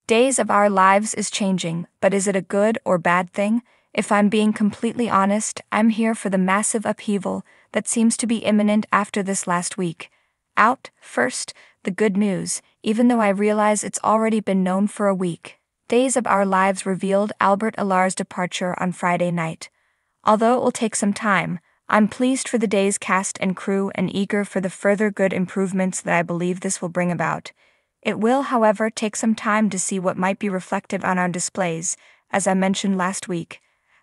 Days of Our Lives is changing, but is it a good or bad thing? If I'm being completely honest, I'm here for the massive upheaval that seems to be imminent after this last week. First, the good news, even though I realize it's already been known for a week. Days of Our Lives revealed Albert Alar's departure on Friday night. Although it will take some time, I'm pleased for the day's cast and crew and eager for the further good improvements that I believe this will bring about. It will, however, take some time to see what might be reflected on our displays, as I mentioned last week.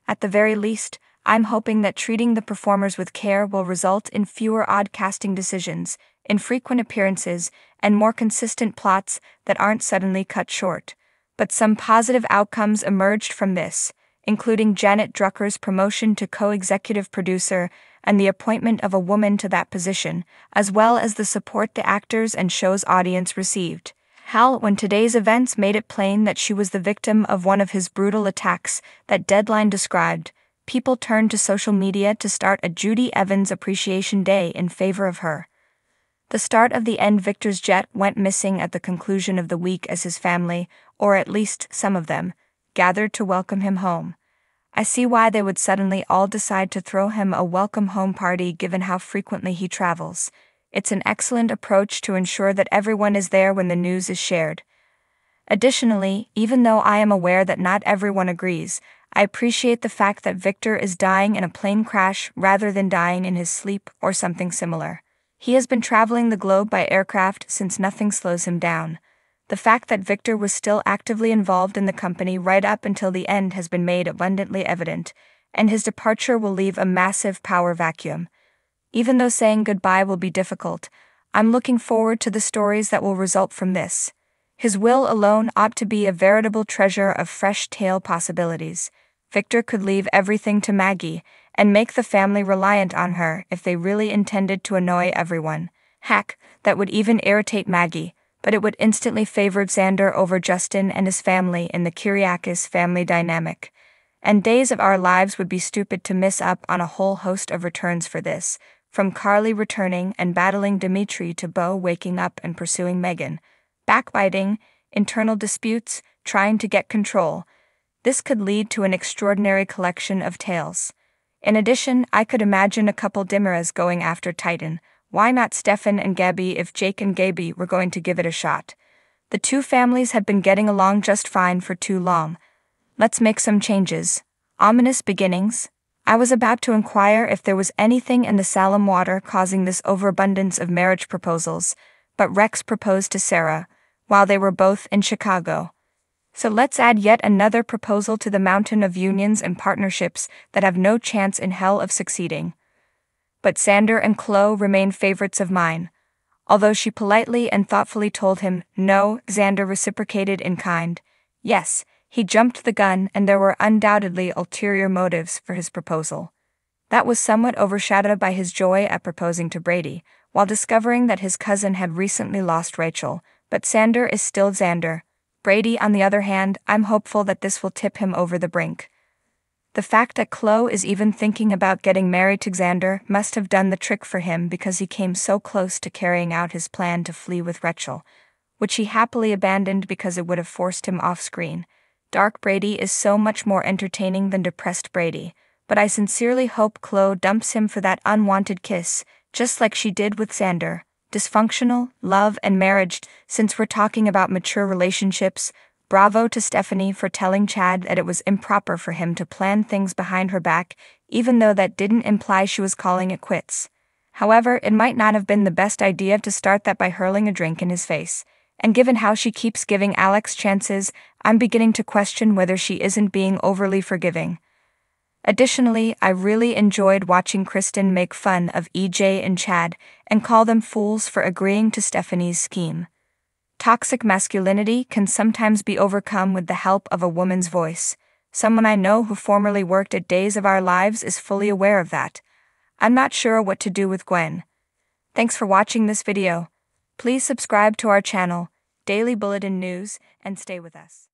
At the very least, I'm hoping that treating the performers with care will result in fewer odd casting decisions, infrequent appearances, and more consistent plots that aren't suddenly cut short. But some positive outcomes emerged from this, including Janet Drucker's promotion to co-executive producer and the appointment of a woman to that position, as well as the support the actors and show's audience received. When today's events made it plain that she was the victim of one of his brutal attacks that Deadline described, people turned to social media to start a Judy Evans Appreciation Day in favor of her. The start of the end, Victor's jet went missing at the conclusion of the week as his family, or at least some of them, gathered to welcome him home. I see why they would suddenly all decide to throw him a welcome home party given how frequently he travels. It's an excellent approach to ensure that everyone is there when the news is shared. Additionally, even though I am aware that not everyone agrees, I appreciate the fact that Victor is dying in a plane crash rather than dying in his sleep or something similar. He has been traveling the globe by aircraft since nothing slows him down. The fact that Victor was still actively involved in the company right up until the end has been made abundantly evident, and his departure will leave a massive power vacuum. Even though saying goodbye will be difficult, I'm looking forward to the stories that will result from this. His will alone ought to be a veritable treasure of fresh tale possibilities. Victor could leave everything to Maggie, and make the family reliant on her if they really intended to annoy everyone. That would even irritate Maggie, but it would instantly favor Xander over Justin and his family in the Kyriakis family dynamic. And Days of Our Lives would be stupid to miss up on a whole host of returns for this, from Carly returning and battling Dimitri to Beau waking up and pursuing Megan. Backbiting, internal disputes, trying to get control. This could lead to an extraordinary collection of tales. In addition, I could imagine a couple Dimeras going after Titan. Why not Stefan and Gabby if Jake and Gaby were going to give it a shot? The two families had been getting along just fine for too long. Let's make some changes. Ominous beginnings. I was about to inquire if there was anything in the Salem water causing this overabundance of marriage proposals, but Rex proposed to Sarah, while they were both in Chicago. So let's add yet another proposal to the mountain of unions and partnerships that have no chance in hell of succeeding. But Xander and Chloe remain favorites of mine. Although she politely and thoughtfully told him no, Xander reciprocated in kind. Yes, he jumped the gun and there were undoubtedly ulterior motives for his proposal. That was somewhat overshadowed by his joy at proposing to Brady, while discovering that his cousin had recently lost Rachel, but Xander is still Xander. Brady, on the other hand, I'm hopeful that this will tip him over the brink. The fact that Chloe is even thinking about getting married to Xander must have done the trick for him because he came so close to carrying out his plan to flee with Rachel, which he happily abandoned because it would have forced him off-screen. Dark Brady is so much more entertaining than depressed Brady, but I sincerely hope Chloe dumps him for that unwanted kiss, just like she did with Xander. Dysfunctional, love and marriage. Since we're talking about mature relationships, bravo to Stephanie for telling Chad that it was improper for him to plan things behind her back, even though that didn't imply she was calling it quits. However, it might not have been the best idea to start that by hurling a drink in his face. And given how she keeps giving Alex chances, I'm beginning to question whether she isn't being overly forgiving. Additionally, I really enjoyed watching Kristen make fun of EJ and Chad and call them fools for agreeing to Stephanie's scheme. Toxic masculinity can sometimes be overcome with the help of a woman's voice. Someone I know who formerly worked at Days of Our Lives is fully aware of that. I'm not sure what to do with Gwen. Thanks for watching this video. Please subscribe to our channel, Daily Bulletin News, and stay with us.